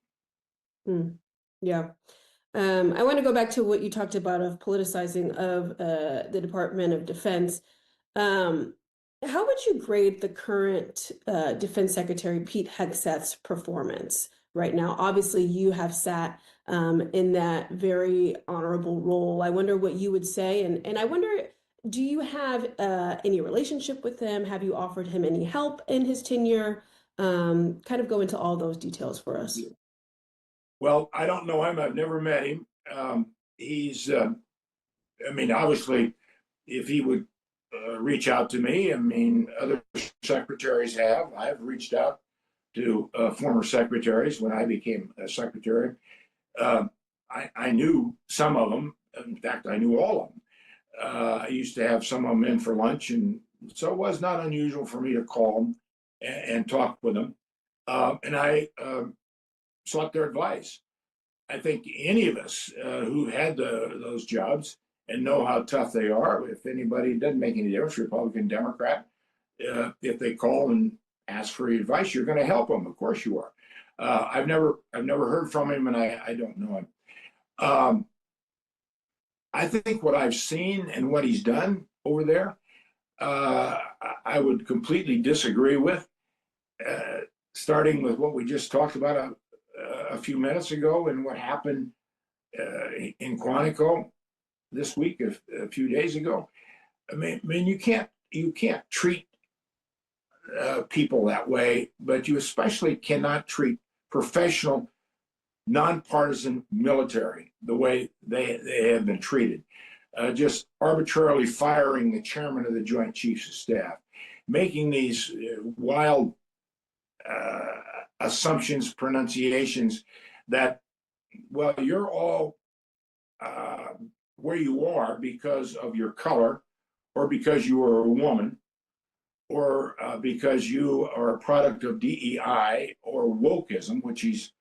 Yeah. I want to go back to what you talked about of politicizing of the Department of Defense. How would you grade the current Defense Secretary Pete Hegseth's performance right now? Obviously, you have sat in that very honorable role. I wonder what you would say, and I wonder, do you have any relationship with him? Have you offered him any help in his tenure? Kind of go into all those details for us. Well, I don't know him. I've never met him. I mean, obviously, if he would reach out to me, I mean, other secretaries have. I've reached out to former secretaries when I became a secretary. I knew some of them. In fact, I knew all of them. I used to have some of them in for lunch, and so it was not unusual for me to call them and talk with them. And I sought their advice. I think any of us who had those jobs and know how tough they are, if anybody, it doesn't make any difference, Republican, Democrat, if they call and ask for advice, you're going to help them. Of course you are. I've never heard from him, and I don't know him. I think what I've seen and what he's done over there, I would completely disagree with. Starting with what we just talked about a few minutes ago and what happened in Quantico this week, a few days ago. I mean, you can't treat people that way, but you especially cannot treat professional, nonpartisan military the way they have been treated. Just arbitrarily firing the chairman of the Joint Chiefs of Staff, making these wild assumptions, pronunciations that, well, you're all where you are because of your color, or because you are a woman, or because you are a product of DEI or wokeism, which he's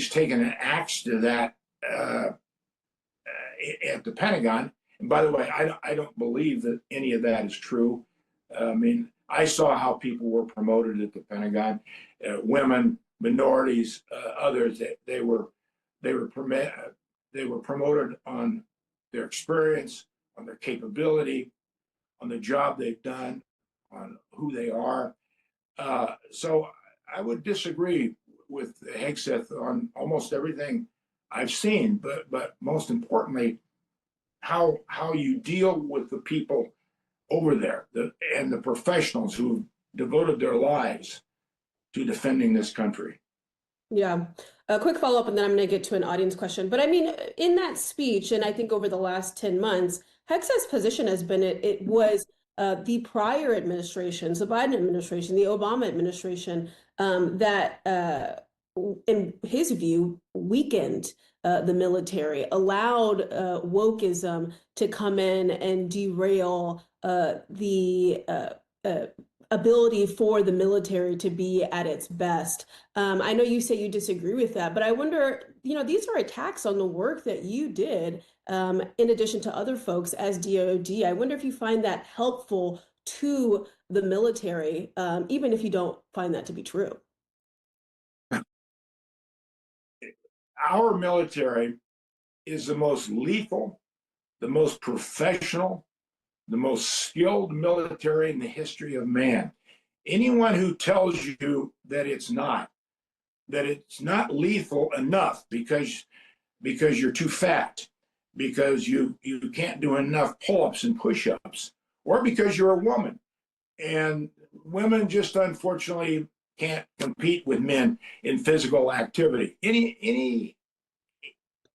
taken an axe to that at the Pentagon. And by the way, I don't believe that any of that is true. I mean, I saw how people were promoted at the Pentagon, women, minorities, others. They were promoted on their experience, on their capability, on the job they've done, on who they are. So I would disagree with Hegseth on almost everything I've seen, but most importantly, how you deal with the people over there, and the professionals who devoted their lives to defending this country. Yeah. A quick follow-up, and then I'm going to get to an audience question. But I mean, in that speech, and I think over the last 10 months, Hegseth's position has been it was the prior administrations, the Biden administration, the Obama administration, that, in his view, weakened the military, allowed wokeism to come in and derail the ability for the military to be at its best. I know you say you disagree with that, but I wonder, these are attacks on the work that you did, in addition to other folks as DOD. I wonder if you find that helpful to the military, even if you don't find that to be true. Our military is the most lethal, the most professional, the most skilled military in the history of man. Anyone who tells you that it's not lethal enough because you're too fat, because you can't do enough pull-ups and push-ups, or because you're a woman, and women just unfortunately can't compete with men in physical activity. Any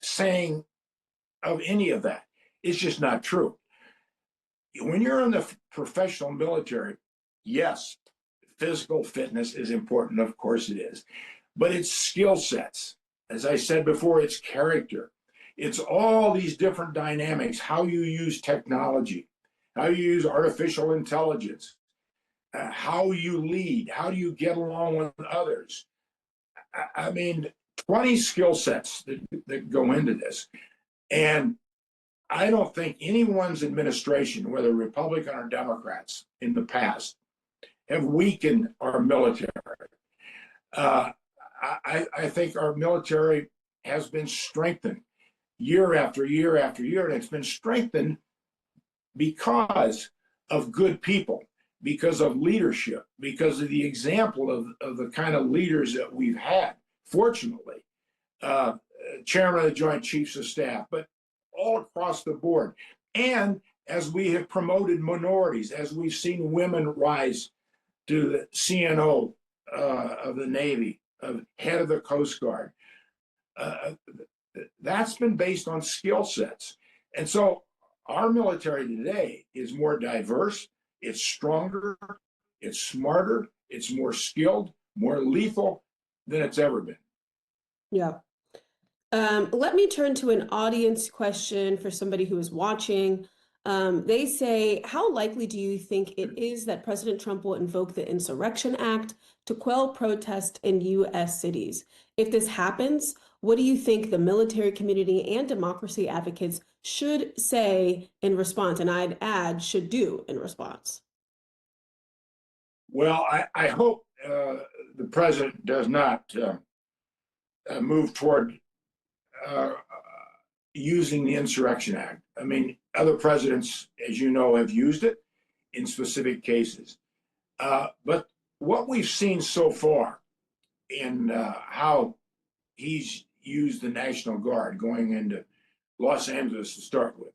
saying of any of that is just not true. When you're in the professional military, yes, physical fitness is important. Of course it is. But it's skill sets. As I said before, it's character. It's all these different dynamics, how you use technology, how you use artificial intelligence, how you lead, how do you get along with others. I mean, 20 skill sets that go into this. And I don't think anyone's administration, whether Republican or Democrats in the past, have weakened our military. I think our military has been strengthened year after year after year, and it's been strengthened because of good people, because of leadership, because of the example of the kind of leaders that we've had, fortunately. Chairman of the Joint Chiefs of Staff, but all across the board. And as we have promoted minorities, as we've seen women rise to the CNO of the Navy, head of the Coast Guard, that's been based on skill sets. And so our military today is more diverse, it's stronger, it's smarter, it's more skilled, more lethal than it's ever been. Yeah. Let me turn to an audience question for somebody who is watching. They say, how likely do you think it is that President Trump will invoke the Insurrection Act to quell protest in U.S. cities? If this happens, what do you think the military community and democracy advocates should say in response? And I'd add, should do in response. Well, I hope the president does not move toward using the Insurrection Act. I mean, other presidents, as you know, have used it in specific cases. But what we've seen so far in how he's used the National Guard going into Los Angeles to start with,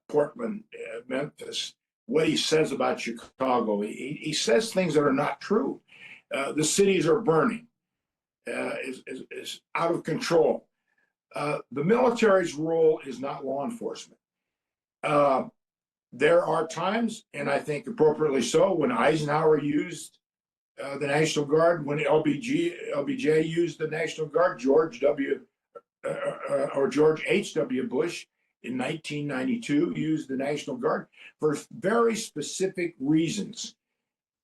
Portland, Memphis, what he says about Chicago, he says things that are not true. The cities are burning, is out of control. The military's role is not law enforcement. There are times, and I think appropriately so, when Eisenhower used the National Guard, when LBJ used the National Guard, George H.W. Bush in 1992 used the National Guard for very specific reasons.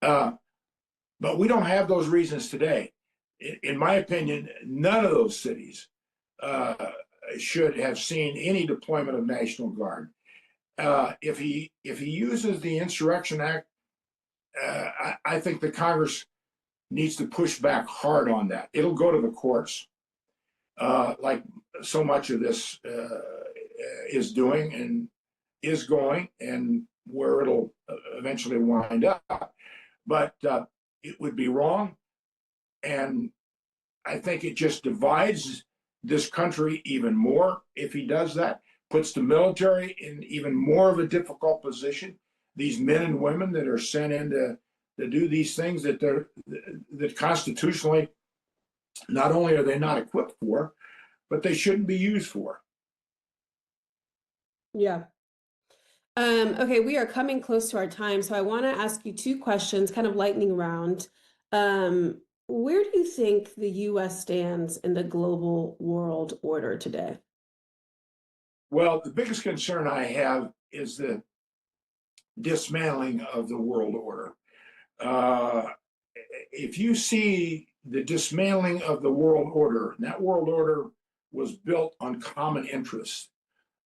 But we don't have those reasons today. In my opinion, none of those cities should have seen any deployment of National Guard. If he uses the Insurrection Act, I think the Congress needs to push back hard on that. It'll go to the courts, like so much of this is doing and is going, and where it'll eventually wind up. But it would be wrong, and I think it just divides this country even more if he does that, puts the military in even more of a difficult position. These men and women that are sent in to do these things that constitutionally, not only are they not equipped for, but they shouldn't be used for. Yeah. Okay, we are coming close to our time, so I want to ask you two questions, kind of lightning round. Where do you think the U.S. stands in the global world order today? Well, the biggest concern I have is the dismantling of the world order. If you see the dismantling of the world order, that world order was built on common interests,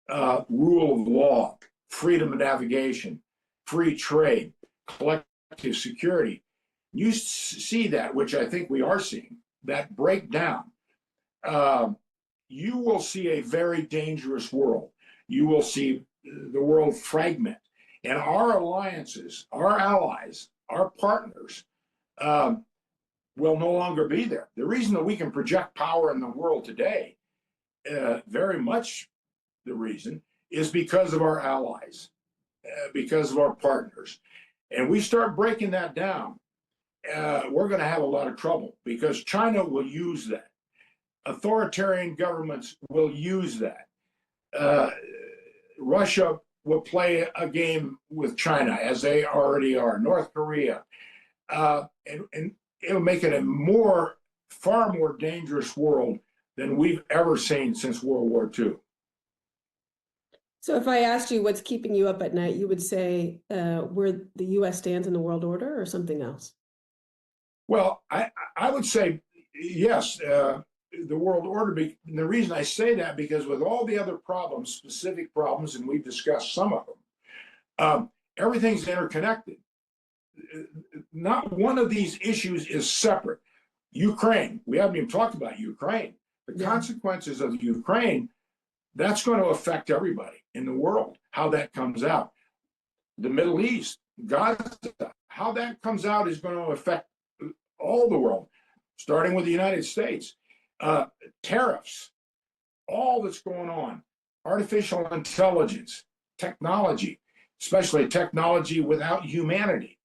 rule of law, freedom of navigation, free trade, collective security. You see that, which I think we are seeing, that breakdown. You will see a very dangerous world. You will see the world fragment. And our alliances, our allies, our partners will no longer be there. The reason that we can project power in the world today, very much the reason, is because of our allies, because of our partners. And we start breaking that down, we're going to have a lot of trouble, because China will use that. Authoritarian governments will use that. Russia will play a game with China, as they already are, North Korea. And it'll make it a far more dangerous world than we've ever seen since World War II. So if I asked you what's keeping you up at night, you would say where the U.S. stands in the world order, or something else? Well, I would say yes, the world order. And the reason I say that, because with all the other problems, specific problems, and we've discussed some of them, everything's interconnected. Not one of these issues is separate. Ukraine, we haven't even talked about Ukraine. The consequences of Ukraine, that's going to affect everybody in the world, how that comes out. The Middle East, Gaza, how that comes out is going to affect all the world, starting with the United States. Tariffs, all that's going on, artificial intelligence, technology, especially technology without humanity,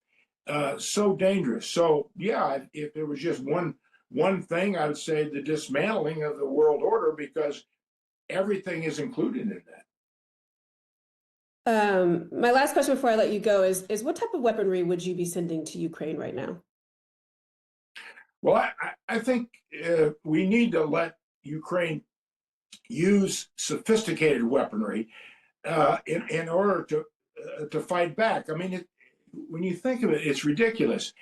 so dangerous. So yeah, if there was just one thing, I would say the dismantling of the world order, because everything is included in that. My last question before I let you go is what type of weaponry would you be sending to Ukraine right now? Well, I think we need to let Ukraine use sophisticated weaponry in order to fight back. I mean, when you think of it, it's ridiculous.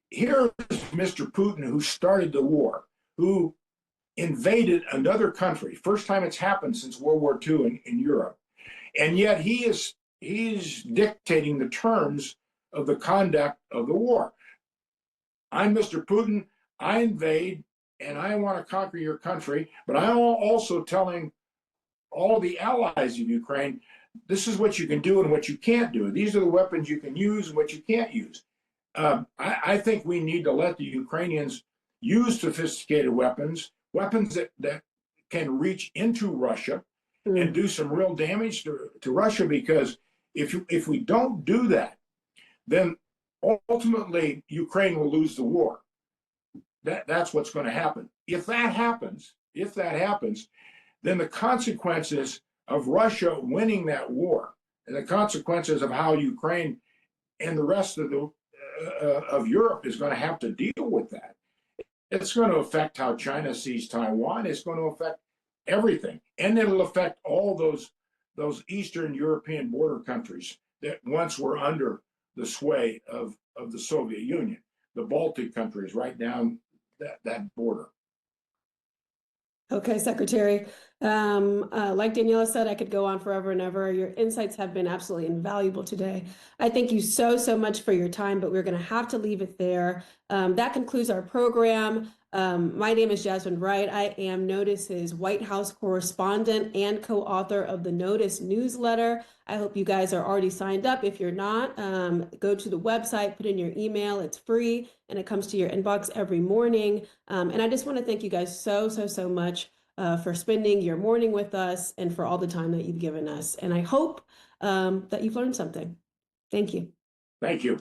Here is Mr. Putin, who started the war, who invaded another country. First time it's happened since World War II in Europe. And yet he's dictating the terms of the conduct of the war. I'm Mr. Putin, I invade, and I want to conquer your country, but I'm also telling all the allies of Ukraine, this is what you can do and what you can't do. These are the weapons you can use and what you can't use. I think we need to let the Ukrainians use sophisticated weapons that can reach into Russia and do some real damage to Russia, because if we don't do that, then ultimately Ukraine will lose the war. That's what's going to happen. If that happens, then the consequences of Russia winning that war and the consequences of how Ukraine and the rest of of Europe is going to have to deal with that. It's going to affect how China sees Taiwan. It's going to affect everything, and it'll affect all those Eastern European border countries that once were under the sway of the Soviet Union, the Baltic countries right down that border. Okay, Secretary. Like Daniella said, I could go on forever and ever. Your insights have been absolutely invaluable today. I thank you so much for your time, but we're going to have to leave it there. That concludes our program. My name is Jasmine Wright. I am NOTUS's White House correspondent and co-author of the NOTUS newsletter. I hope you guys are already signed up. If you're not, go to the website, put in your email. It's free and it comes to your inbox every morning. And I just want to thank you guys so much for spending your morning with us and for all the time that you've given us. And I hope that you've learned something. Thank you. Thank you.